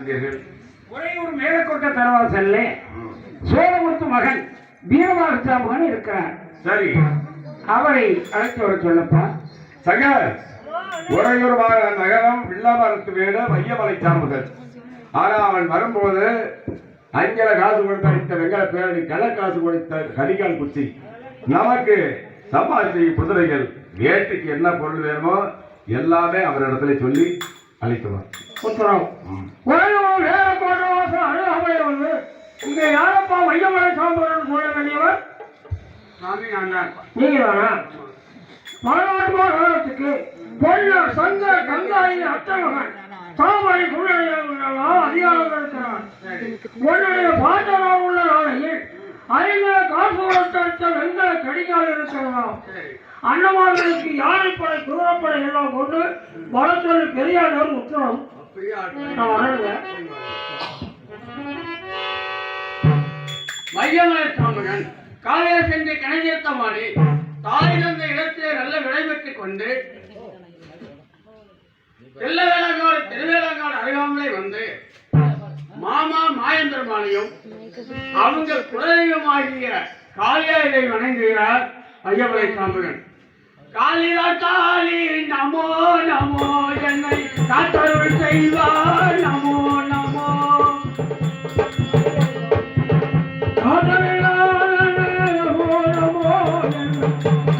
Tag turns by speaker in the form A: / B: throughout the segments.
A: வந்திருக்கிறீர்கள்?
B: உறையூர் மேலக்கோட்டை தரவாசல்லே சோழமுத்து மகன் வீரமாகச்சாமகன் இருக்கிறார்.
A: சரி,
B: அவரை அழைத்து வர சொல்லப்பா.
A: சங்கர், உறையூர் நகரம் வில்லாமரத்து வீடு வையமலை சாமுகன். ஆனா அவன் வரும்போது அஞ்சல காசு கொடுத்த அடித்த வெங்கல பேரணி, கள்ள காசு கொடுத்த கடிகால் குச்சி, நமக்கு சம்பாதிச்ச குதிரைகள், வேட்டுக்கு என்ன பொருள் வேணுமோ எல்லாமே அவரிடத்துல சொல்லி அழைத்துவார்.
B: இங்க யாரப்பா வையமலை சாம்பரன் சொல்ல வேண்டியவர்? நீங்க தானா? மலைநாட்டுக்கு பொன்னர் சங்க கங்காயின் அச்சமகன் சாமரை குழந்தைகள் அதிகாரம் இருக்கிறார். உன்னுடைய பாட்டமாக உள்ள நாளையில் ஐந்து காசு கொடுத்த வெங்கல கடிகால் இருக்கிறதா? அன்னமார்களுக்கு யானைப்படை குதிரைப்படை எல்லாம் கொண்டு வளர்த்தொரு பெரியார் உத்தரவு.
C: வையமலை சாம்பகன் காலையில் சென்று கணஜீர்த்தமாடி தாயிலிருந்த இடத்திலே நல்ல விளைவிட்டுக் கொண்டு திருவேலங்காடு அருகாமலே வந்து மாமா மாயந்திரமானையும் அவங்க குலதெய்வமாகிய காளியாரை வணங்குகிறார் வையமலை சாம்பகன். காளியா காளி நமோ நமோ, என்னை காத்தருள் செய்வார் நமோ நமோ.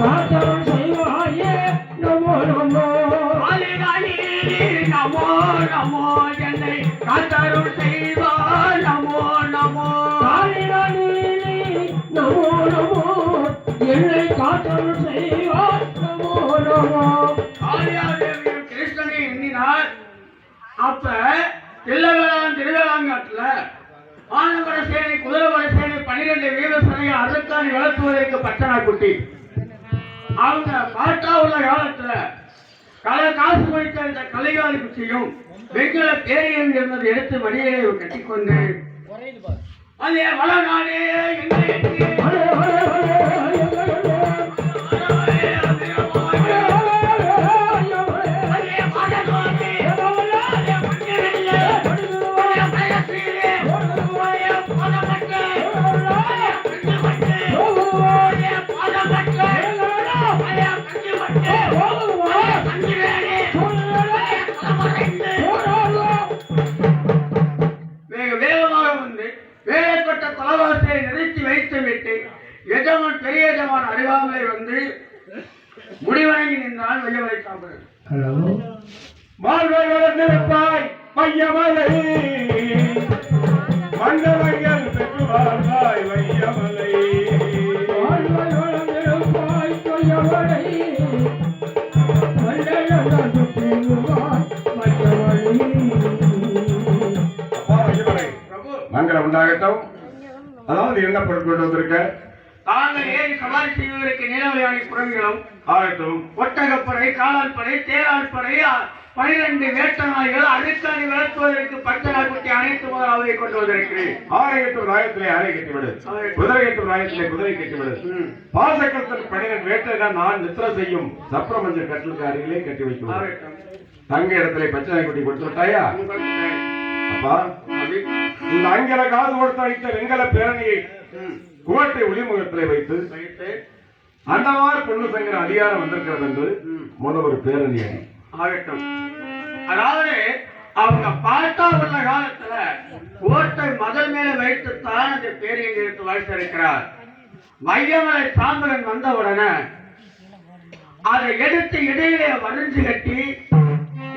B: காத்தருள் செய்வாயே நமோ நமோ.
C: நமோ நமோ, என்னை காத்தருள் செய்வார் நமோ நமோ.
B: நமோ நமோ, என்னை காத்தருள் செய்வார் நமோ நமோ.
C: காளியாதேவியும் கிருஷ்ணனை எண்ணினார். அப்ப திருவேலாங்காட்டுல ஆனவர சேனை, குதிரவர சேனை 12 வீரசனையை அறுக்காணி வளர்த்துவதற்கு பட்டனா குட்டி. அவங்க பாட்டா உள்ள காலத்துல காசு கொடுத்த இந்த கலைகாலி குச்சியும் வெங்கல பேரையும் இருந்தது எடுத்து மடியை கட்டிக்கொண்டு அதே வளநாடே பெரிய எஜமான் அருகாமலை வந்து முடிவணங்கி நின்றால் வையமலை சாம்பகன்.
A: வாழ்வாய் வையமலை, மன்னவர்கள் பெற்று வாழ்வாய் வையமலை. மங்களம் உண்டாகட்டும். அதாவது என்ன பொருட்கள் வந்திருக்க?
C: தாங்கள் ஏறி சவாரி செய்வதற்கு நீலவயானை புறவிகளும் ஆகட்டும். ஒட்டகப்படை, காலால் படை, தேரால் படை, 12 வேட்ட நாய்கள் அழுக்காணி வளர்த்துவதற்கு பட்டனா குட்டி அனைத்து முதலாவதை கொண்டு வந்திருக்கிறேன்.
A: ஆரை கட்டும் ராயத்திலே ஆரை கட்டிவிடு, குதிரை கட்டும் ராயத்திலே குதிரை கட்டிவிடு. பாசக்கத்தில் 12 வேட்டைதான் நான் நித்திர செய்யும் சப்ரமஞ்ச கட்டலுக்கு அருகிலே கட்டி வைக்கிறேன். தங்க இடத்துல பச்சனை குட்டி கொடுத்து விட்டாயா? அப்பா, இந்த அங்கல காது கொடுத்து அடித்த வெங்கல பேரணியை கோட்டை ஒளிமுகத்திலே வைத்து அந்தவாறு பொண்ணு சங்கர அதிகாரம் வந்திருக்கிறது என்று முதல் ஒரு பேரணி
C: ஆகட்டும். அதாவது அவங்க பாட்டா உள்ள காலத்துல கோட்டை மதல் மேல வைத்துத்தான் அந்த பேரையை எடுத்து வாழ்த்திருக்கிறார். வையமலை சாம்பகன் வந்தவுடனே அதை எடுத்து இடையிலே வரிஞ்சு கட்டி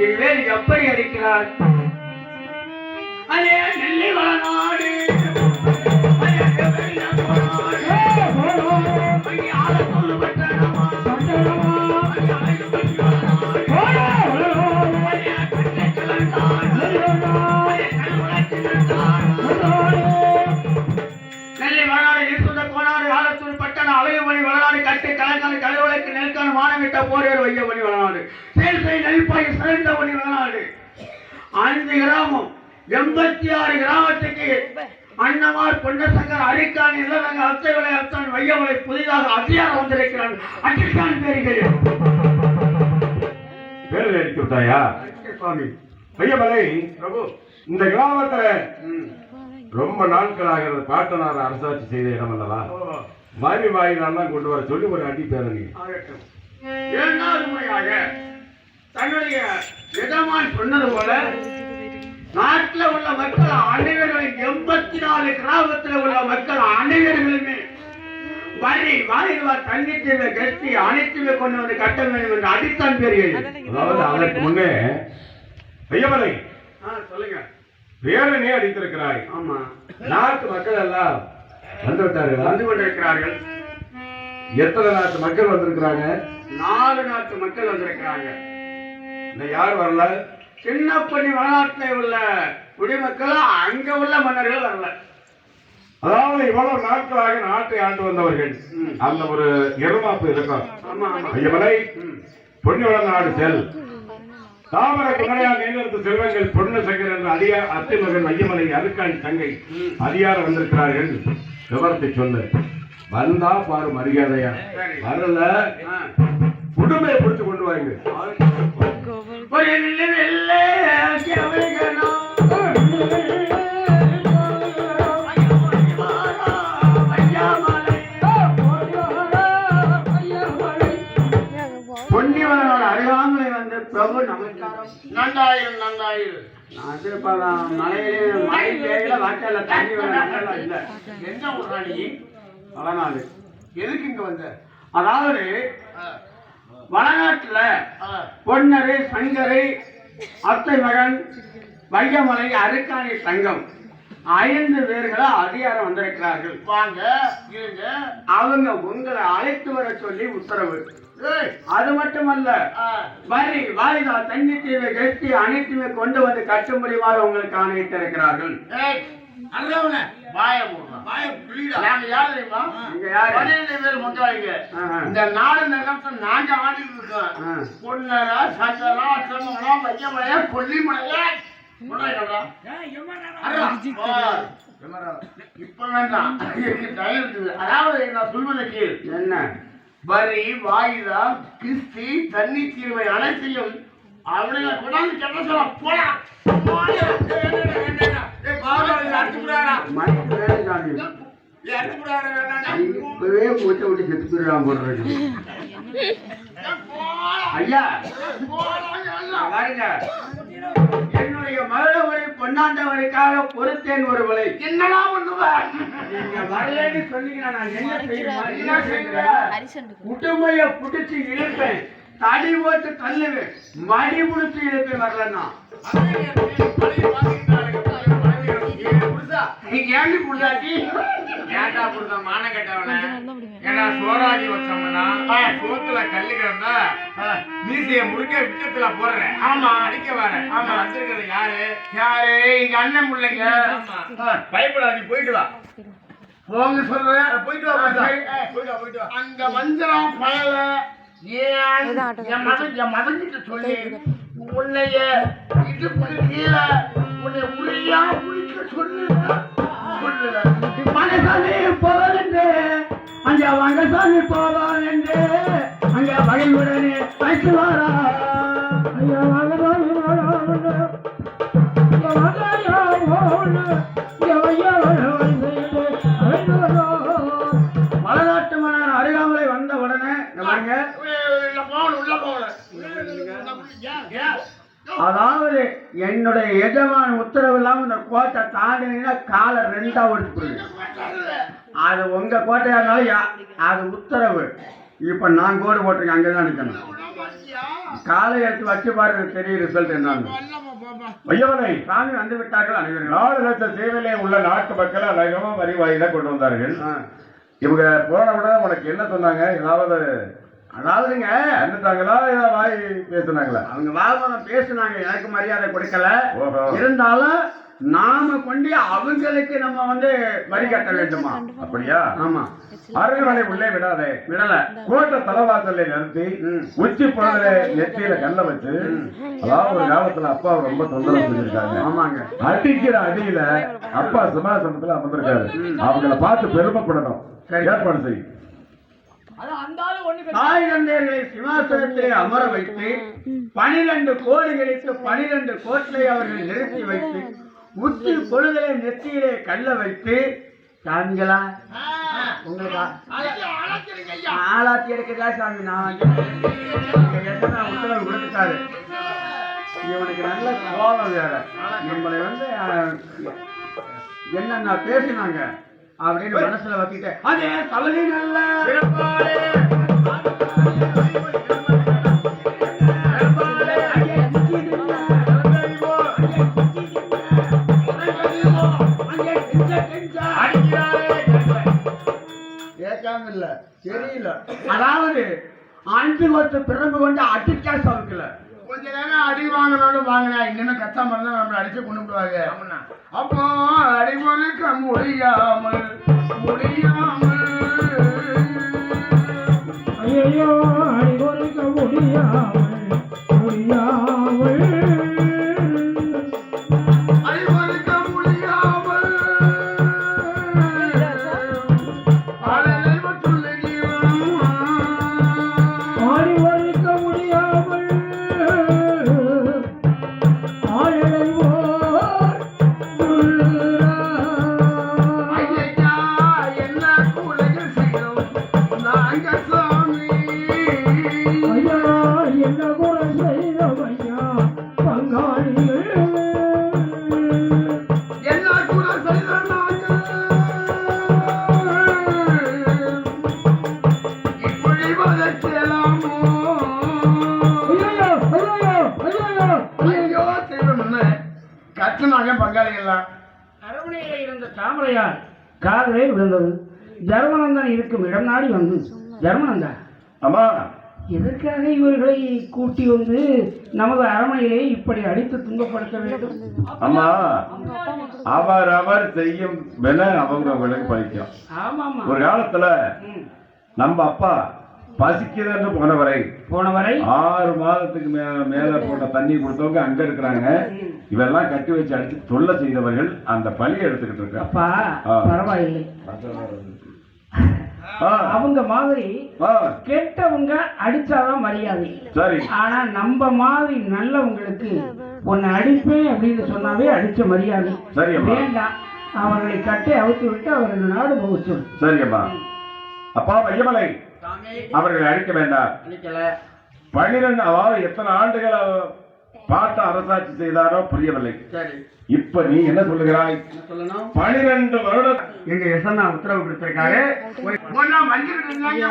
C: இவ்வேறு எப்படி அடிக்கிறார்? அதே நெல்லி வளநாடு போரேர் வையமணி வளநாடு, சேர்க்கை நெல்பாய் சிறந்த மணி வளநாடு. 5 கிராமம் 86 கிராமத்துக்கு அண்ணமார் பொன்னசங்கர் அரிக்கான் இல்லங்க அத்தைவளை அத்தான் வையமலை புதிதாக அதிகாரம் வந்திருக்கிறான். அட்டிக்கான் பேர்கள்
A: பேரில் அடித்து விட்டாயா சுவாமி? வையமலை பிரபு, இந்த கிராமத்துல
C: ம்.
A: ரொம்ப நாட்களாக பாட்டனார் அரசாட்சி செய்த இடம் அல்லவா?
C: ஓ,
A: மாறி வாயிலாம் கொண்டு வர சொல்லி ஒரு அடி பேரணி.
C: ஆகட்டும். இரண்டாவது முறையாக தன்னுடைய எஜமான் சொன்னது போல நாட்டில் உள்ள மக்கள் அனைவர்களும் 84 கிராமத்தில் உள்ள மக்கள் அனைவர்களுமே வரி வாயில்வார் தண்ணீர் கட்டி அனைத்துமே கொண்டு வந்து கட்ட வேண்டும் என்று அடித்தான் பெரியது.
A: அதாவது அதற்கு முன்னே ஐயமலை
C: சொல்லுங்க.
A: பேரணி அடித்திருக்கிறாய்.
C: ஆமா,
A: நாட்டு மக்கள் எல்லாம் வந்து விட்டார்களா?
C: வந்து கொண்டிருக்கிறார்கள்.
A: எத்தனை நாட்டு மக்கள் வந்திருக்கிறாங்க?
C: 4 நாட்டு மக்கள் வந்திருக்கிறாங்க.
A: இந்த யார் வரல?
C: சின்னப்பண்ணி வடநாட்டில் உள்ள குடிமக்களும் அங்க உள்ள மன்னர்கள் வரல.
A: அதாவது இவ்வளவு நாட்களாக நாட்டை ஆண்டு வந்தவர்கள் அந்த ஒரு எருமாப்பு இருக்கும்.
C: ஆமா ஆமா.
A: ஐயமலை
C: ம்.
A: பொன்னிவள நாடு செல். தாமர குமரையால் நீண்டெடுத்த செல்வங்கள் பொண்ணு சங்கர் என்ற அத்தை மகன் ஐயமலை அருக்காணி தங்கை அதிகார வந்திருக்கிறார்கள். விவரத்தை சொல்லு. வந்தா பாரு மரியாதையா,
C: சரி.
A: வரல
C: ஆ.
A: உடுமையை பிடிச்சு கொண்டு வாங்க.
C: ஒரு வெள்ளை வெள்ளை செவகனம். பொன்னிவனோட அருகாமலை வந்து பிரபு நமஸ்காரம்.
D: நந்தாயிரம் நந்தாயிரம்.
C: நான் திருப்பலாம் மலையிலே மழை பெய்யல வாய்க்கால தண்ணி வர நல்லா இல்ல.
D: என்ன ஒரு நீ
C: வடநாடு.
D: எதுக்கு இங்க வந்த?
C: அதாவது
D: ஆ,
C: வடநாட்டுல
D: ஆ,
C: பொன்னரு சங்கரை அத்தை மகன் வையமலை அருக்காணி தங்கம் 5 பேர்களா அதிகாரம் வந்திருக்கிறார்கள்.
D: வாங்க இருங்க.
C: அவங்க உங்களை அழைத்து வர சொல்லி உத்தரவு.
D: ஏய்,
C: அது மட்டுமல்ல,
D: ஆ,
C: வரி வாய்தா தண்ணி தீவை கட்டி அனைத்துமே கொண்டு வந்து கட்டும்படியாக உங்களுக்கு ஆணையிட்டிருக்கிறார்கள்.
D: ஏய், நல்லவனே, வாய மூடுடா. வாய புளிடா. நாங்க யார் தெரியுமா?
C: நீங்க யாரு?
D: 12 பேர் மொத்தவாங்க.
C: ஆஹா.
D: இந்த நாடு நிலத்தை நாங்க ஆடிட்டு இருக்கோம்.
C: ஆ.
D: பொன்னரா சங்கரா அச்சமங்களா வையமலையா கொல்லிமலையா கொண்டாடா. இப்ப வேண்டாம், எனக்கு டயம் இருக்குது. அதாவது நான் சொல்வதை கேள்.
C: என்ன?
D: வரி வாயுதா கிறிஸ்தி தண்ணி தீர்வை அனைத்தையும் அவனுங்க கொண்டாந்து கெட்ட சொல்ல போடா.
C: மணிக்கு வேலை சாமி. இப்பவே மூச்சை விட்டு செத்து போயிடலாம் போடுறது. ஐயா பாருங்க, என்னுடைய மகளவரை பொன்னாண்டவருக்காக பொறுத்தேன் ஒரு விலை.
D: என்னடா பண்ணுவேன்?
C: நீங்க வரலன்னு சொன்னீங்கன்னா நான் என்ன செய்வேன்? என்ன
E: ஹரிசன்
C: செய்வேன்? உடுமைய புடிச்சு இழுப்பேன், தடி போட்டு தள்ளுவேன், மடி புடிச்சு இழுப்பேன். வரலன்னா
D: நீங்க ஏண்டி புடிச்சாட்டி?
E: ஏன்டா புடுத மான கட்டவன?
F: ஏன்னா சோறாக்கி வச்சோம்னா சோத்துல கல்லு கிடந்தா மீசைய முழுக்க விட்டத்துல போடுறேன்.
D: ஆமா.
F: அடிக்க வர.
D: ஆமா.
F: வந்திருக்கிறது யாரு?
D: யாரு? எங்க அண்ணன் பிள்ளைங்க.
F: பயப்படா, நீ போயிட்டு வா.
D: போங்க சொல்றேன்.
F: போயிட்டு வா. போயிட்டு வா.
D: அந்த வஞ்சரம் பயல என் மதங்கிட்ட சொல்லி உன்னைய இடுப்புக்கு கீழே உன்னை உரியா உரிக்க சொல்லுங்க.
C: மனசாமி போவான் என்று அங்க வங்கசாமி போவான் என்று அங்க வகையுடனே அழைத்து வாரா. ஐயா வங்கசாமி மலநாட்டு மன்னர் அருகாமலை வந்த உடனே
D: உள்ள போகல.
C: அதாவது என்னுடைய எஜமான உத்தரவு இல்லாம இந்த கோட்டை தாண்டினீங்கன்னா காலை 2ஆ ஒடிச்சு. அது உங்க கோட்டையா இருந்தாலும் அது உத்தரவு. இப்ப நான் கோடு போட்டிருக்கேன், அங்கதான் நிக்கணும். காலை எடுத்து வச்சு பாருங்க, தெரியும் ரிசல்ட் என்னன்னு.
A: ஐயமலை
C: சாமி வந்து விட்டார்கள் அனைவரும்.
A: நாடு லட்ச சேவையிலே உள்ள நாட்டு மக்கள் அநேகமா வரி வாயில கொண்டு வந்தார்கள். இவங்க போன உடனே உனக்கு என்ன சொன்னாங்க? ஏதாவது
C: அதாவதுங்க,
A: வந்துட்டாங்களா? ஏதாவது வாய் பேசுனாங்களா?
C: அவங்க வாகனம் பேசுனாங்க, எனக்கு மரியாதை கொடுக்கல.
A: ஓஹோ.
C: இருந்தாலும் நாம கொண்டு அவங்களுக்கு நம்ம வந்து வரி கட்ட வேண்டுமா?
A: அப்படியா?
C: ஆமா.
A: அரண்மனை உள்ளே விடாதே,
C: விடல.
A: கோட்டை தலைவாசல்ல நிறுத்தி உச்சி பொழுதுல நெத்தியில கல்ல வச்சு, அதாவது ஒரு காலத்துல அப்பா ரொம்ப தொந்தரவு செஞ்சிருக்காங்க.
C: ஆமாங்க.
A: அடிக்கிற அடியில அப்பா சிம்மாசனத்துல அமர்ந்திருக்காரு. அவங்கள பார்த்து பெருமைப்படணும். ஏற்பாடு செய்.
C: தாய் தந்தையர்களை சிம்மாசனத்திலே அமர வைத்து 12 கோடி கிடைத்து 12 கோட்டை அவர்கள் நிறுத்தி வைத்து உச்சி பொழுதிலே நெத்தியிலே கல்ல வைத்து சாமிங்களா உங்களுக்கு ஆளாத்தி எடுக்கதா சாமி நான் உத்தரவு கொடுத்துட்டாரு. இவனுக்கு நல்ல கோபம் வேற. நம்மளை வந்து என்னென்ன பேசினாங்க அப்படின்னு மனசுல வச்சுட்டு அதே தவறி நல்ல கேட்காம இல்ல தெரியல. அதாவது அஞ்சு வருஷம் பிறகு கொண்டு அடிச்சா சவுக்கல
D: கொஞ்ச நேரம் அடி வாங்கணும்னு வாங்கினா இன்னுமே கத்தாம இருந்தா நம்மள அடிச்சு கொண்டு விடுவாங்க. அப்போ அடிமொழிக்க முடியாமல்
B: ஐயோ அடிபொறுக்க முடியாமல்
D: அடிமொழிக்க முடியாமல் ஆளலை மட்டுள்ள ஜீவன்
B: ஆடிவருக்க முடியாமல்
D: ஐயா என்ன கூலைகள் செய்யும் நாங்க சாமி
B: ஐயா என்ன கூட செய்தவையா பங்காளிகள்
D: என்ன கூட செய்த நாங்க இப்படி வதக்கலாமோ
B: ஐயோ ஐயோ ஐயோ
D: ஐயோ செய்யணும்னு கத்துனாங்க பங்காளிகள்லாம்.
B: அரவணையில இருந்த தாமரையார் காதலே விழுந்தது. தர்மநந்தன் இருக்கும் இடம் நாடி வந்து தர்மநந்தா
A: அம்மா
B: எதற்காக இவர்களை கூட்டி வந்து நமது அரண்மனையிலே இப்படி அடித்து துன்பப்படுத்த வேண்டும்?
A: அம்மா அவர் செய்யும் வினை அவங்களுக்கு பழிக்கும்.
B: ஆமாமா
A: ஒரு காலத்துல நம்ம அப்பா பசிக்குதுன்னு போனவரை 6 மாதத்துக்கு மேல போட்ட தண்ணி கொடுத்தவங்க அங்க இருக்கிறாங்க. இவெல்லாம் கட்டி வச்சு அடிச்சு தொல்லை செய்தவர்கள் அந்த பழியை எடுத்துக்கிட்டு இருக்காங்க.
B: அப்பா பரவாயில்லை. அவங்க மாதிரி கெட்டவங்க அடிச்சாதான் மரியாதை.
A: சரி.
B: ஆனா நம்ம மாதிரி நல்லவங்களுக்கு உன்னை அடிப்பேன் அப்படின்னு சொன்னாவே அடிச்ச மரியாதை.
A: சரி
B: வேண்டாம், அவர்களை கட்டி அவுத்து விட்டு அவர்கள் நாடு போச்சு.
A: சரியம்மா. அப்பா வையமலை அவர்களை அழிக்க வேண்டாம். 12 அதாவது எத்தனை ஆண்டுகள் பாட்ட அரசாட்சி செய்தாரோ புரியவில்லை. இப்ப நீ என்ன சொல்லுகிறாய்? 12 வருடம்
C: எங்க எசன்னா உத்தரவு கொடுத்திருக்காரு.
D: ஒன்னா மஞ்சள் இருந்தாங்க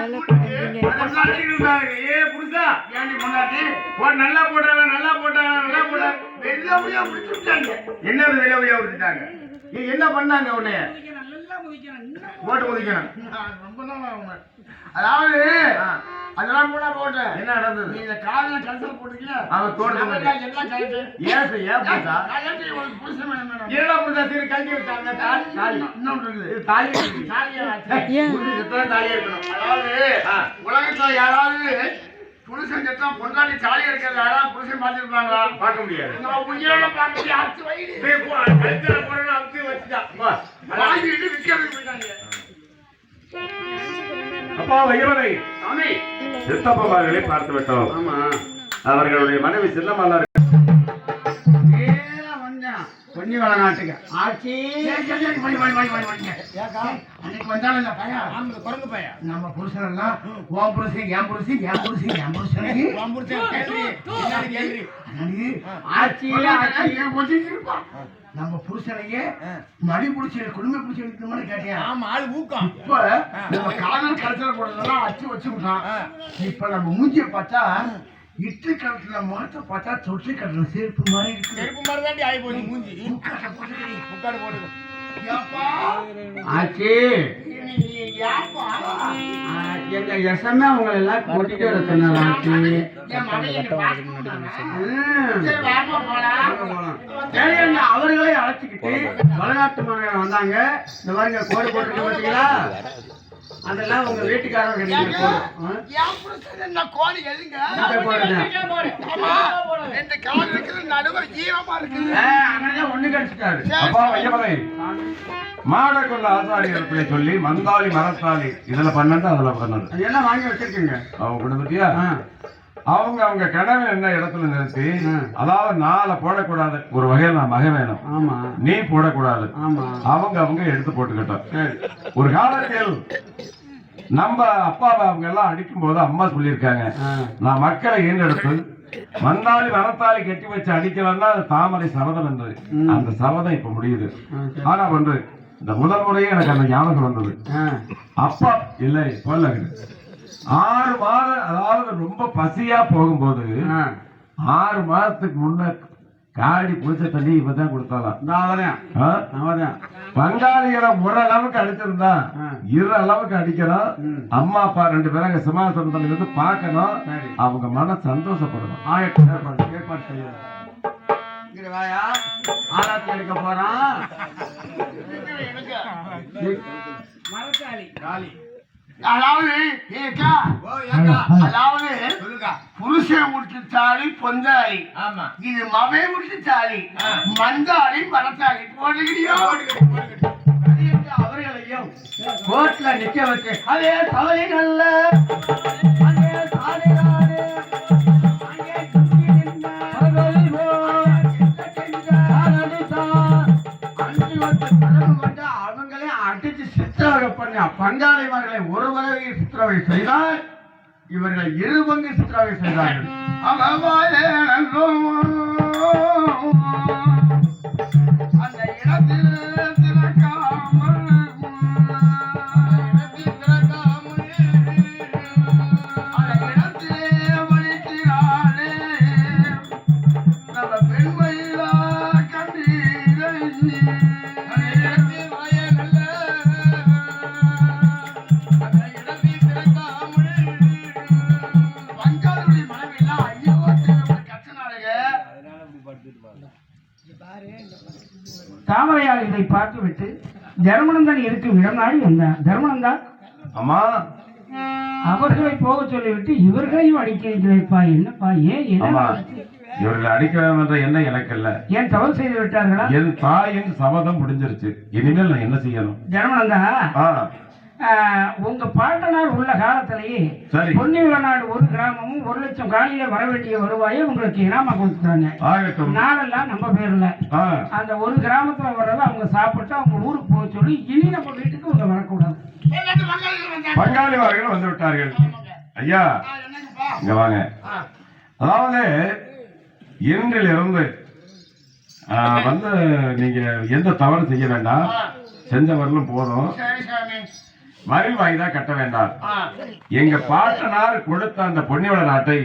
F: ஏ புருஷா
D: ஏண்டி முன்னாடி
F: நல்லா போட்டாங்க
D: வெளில முடியா முடிச்சுட்டாங்க.
F: என்னது விலையா விட்டுட்டாங்க? என்ன பண்ணாங்க உன்னைய போட்டு முதிக்கணும்?
D: ரொம்ப நாள் ஆகும். அதாவது அதெல்லாம் கூட போட்டேன்.
F: என்ன நடந்தது?
D: நீ இந்த காலையில கல்சல் போட்டீங்களா?
F: அவன் தோட்டத்தை
D: எல்லாம் கழிச்சு
F: ஏன் புருஷா
D: கழிச்சு உங்களுக்கு புருஷன் வேணும் மேடம்.
F: என்னடா புருஷா சரி கல்வி வச்சாங்க தாலி
D: இன்னொன்று இருக்குது.
F: இது தாலி
D: தாலியா
F: புருஷன் எத்தனை தாலியா இருக்கணும்?
D: அதாவது உலகத்துல யாராவது புருஷன் செத்தா பொண்டாட்டி தாலி இருக்கிறது யாராவது புருஷன் பார்த்துருப்பாங்களா?
F: பார்க்க முடியாது.
D: நான் உயிரோட பார்க்க முடியாது. அச்சு வயிறு
F: கழுத்துல போறேன்னு அமுத்தி வச்சுட்டான்.
D: வாங்கிட்டு விற்கிறதுக்கு போயிட்டாங்க.
A: அப்பா வையமலை
D: சாமி
A: சித்தப்பமார்களை பார்த்து விட்டோம்.
C: ஆமா
A: அவர்களுடைய மனைவி சின்னமல்லா
C: பொன்னி வள நாட்டுக்கு ஆட்சி
D: அன்னைக்கு வந்தாலும் இந்த பையன்
F: குரங்கு பையன்
D: நம்ம புருஷன் எல்லாம் உன் புருஷன் என் புருஷன் என் புருஷன் என் புருஷனுக்கு நம்ம புருஷனையே மடி பிடிச்சி குடும்ப பிடிச்சி எடுக்கணும்னு கேட்டேன்.
F: ஆமா ஆளு ஊக்கம்.
D: இப்ப நம்ம காதல் கடைசியில் போடுறதெல்லாம் அச்சு வச்சுக்கிட்டோம். இப்ப நம்ம மூஞ்சிய பார்த்தா இட்டு கலத்துல முகத்தை பார்த்தா தொட்டி கட்டுற செருப்பு மாதிரி இருக்கு.
F: செருப்பு மாதிரி தாண்டி ஆகி போச்சு மூஞ்சி. முக்காடு போடுது.
C: ஆட்சி எங்க எசமே அவங்க எல்லாம் கூட்டிட்டு வர சொன்னாங்க. ஆட்சி அவர்களே அழைச்சிக்கிட்டு வடநாட்டு மகன் வந்தாங்க. இந்த மாதிரி கோடு போட்டுருக்க பார்த்தீங்களா? அதெல்லாம் உங்க வீட்டுக்காரர்
D: கோழி எதுங்க ரெண்டு கால் இருக்குது நடுவர் ஈரமா இருக்குது.
C: ஒண்ணு கடிச்சிட்டாரு.
A: அப்பா வையமலை மாட கொள்ள ஆசாரியர்களை சொல்லி மந்தாளி மரத்தாளி இதுல பண்ணது அதுல பண்ணது
C: அதெல்லாம் வாங்கி வச்சிருக்கீங்க
A: அவங்க கூட பத்தியா அவங்க அவங்க கனவு என்ன இடத்துல நிறுத்தி, அதாவது நாளை போடக்கூடாது, ஒரு வகையில் நான் மகன் வேணும்,
C: ஆமா
A: நீ போடக்கூடாது,
C: ஆமா
A: அவங்க அவங்க எடுத்து போட்டுக்கிட்டோம். ஒரு காலத்தில் நம்ம அப்பா அவங்க எல்லாம் அடிக்கும் போது அம்மா சொல்லியிருக்காங்க, நான் மக்களை ஈண்டெடுத்து மந்தாளி வனத்தாளி கட்டி வச்சு அடிக்கிறேன்னா அது தாமரை சபதம் என்று. அந்த சபதம் இப்ப முடியுது. ஆனா ஒன்று, இந்த முதல் முறையே எனக்கு அந்த ஞாபகம் வந்தது. அப்பா இல்லை சொல்ல 6 மாதம், அதாவது ரொம்ப பசியா போகும்போது 6 மாதத்துக்கு முன்ன காடி குளிச்ச தண்ணி இப்பதான் கொடுத்தாலாம். பங்காளிகளை ஒரு அளவுக்கு அடிச்சிருந்தா 2 அளவுக்கு அடிக்கணும். அம்மா அப்பா 2 பேரும் அங்க சிம்மாசனத்துல இருந்து பார்க்கணும், அவங்க மன சந்தோஷப்படணும்.
C: ஏற்பாடு செய்யணும். ஆராய்ச்சி எடுக்க போறான்.
B: மரத்தாளி
D: அதாவது ஏக்கா, அதாவது புருஷன் முடிச்சு தாலி பொந்தாளி,
F: ஆமா
D: இது மவை முடிச்சு தாலி மந்தாளி மரத்தாளி போடுகிறியோ.
C: அவர்களையும் கோர்ட்ல நிக்க வச்சு அதே தவறி நல்ல அதே சாலையாடு, அங்கே சுற்றி நின்ற பகல் போல் அஞ்சு வருஷம் கடமை கொண்டு அவங்களே அடிச்சு சித்திரவதை பண்ண பங்காளிமார்களை ஒரு வகை சித்திரவதை செய்தால் இவர்கள் 2 பங்கு சித்திரவதை செய்தார்கள்.
D: அந்த இடத்தில் திறக்காமல் அந்த இடத்திலே வலிக்கிறாளே நம்ம பெண்மையிலா கண்டீரை பங்காளுடைய மனைவியெல்லாம் ஐயோ கச்சனாளுங்க.
B: தாமரையால் இதை பார்த்துவிட்டு தர்மநந்தன் இருக்கும் இடம் நாடி வந்தார். தர்மநந்தா,
A: அம்மா
B: அவர்களை போக சொல்லிவிட்டு இவர்களையும் அடிக்கிறீர்களேப்பா, என்னப்பா, ஏன்
A: அம்மா,
B: என்ன
A: இவர்களை அடிக்க வேண்டும் என்ற எண்ணம் எனக்கு இல்ல.
B: ஏன் தவறு செய்து விட்டார்களா?
A: என் தாயின் சபதம் முடிஞ்சிருச்சு, இனிமேல் நான் என்ன செய்யணும்?
B: தர்மநந்தா,
A: ஆ,
B: உங்க பாட்டனார் உள்ள காலத்திலேயே
A: சரி.
B: பொன்னிவில நாடு 1 கிராமமும் 1 லட்சம் காணியில வர வேண்டிய வருவாயை உங்களுக்கு இனாமா கொடுத்துட்டாங்க.
A: ஆகட்டும்.
B: நாளெல்லாம் நம்ம பேர்ல
A: ஆ,
B: அந்த 1 கிராமத்துல வர்றத அவங்க சாப்பிட்டு அவங்க ஊருக்கு போக சொல்லி இனி நம்ம வீட்டுக்கு உங்க வரக்கூடாது.
A: பங்காளிமார்கள் வந்து விட்டார்கள். ஐயா இங்க வாங்க. அதாவது இன்றிலிருந்து வந்து நீங்க எந்த தவறு செய்ய வேண்டாம், செஞ்சவர்களும் போதும்,
D: சரி சாமி.
A: வரி வாய்தா கட்ட வேண்டாம். எங்க பாட்டனார் கொடுத்த அந்த பொன்னிவள நாட்டை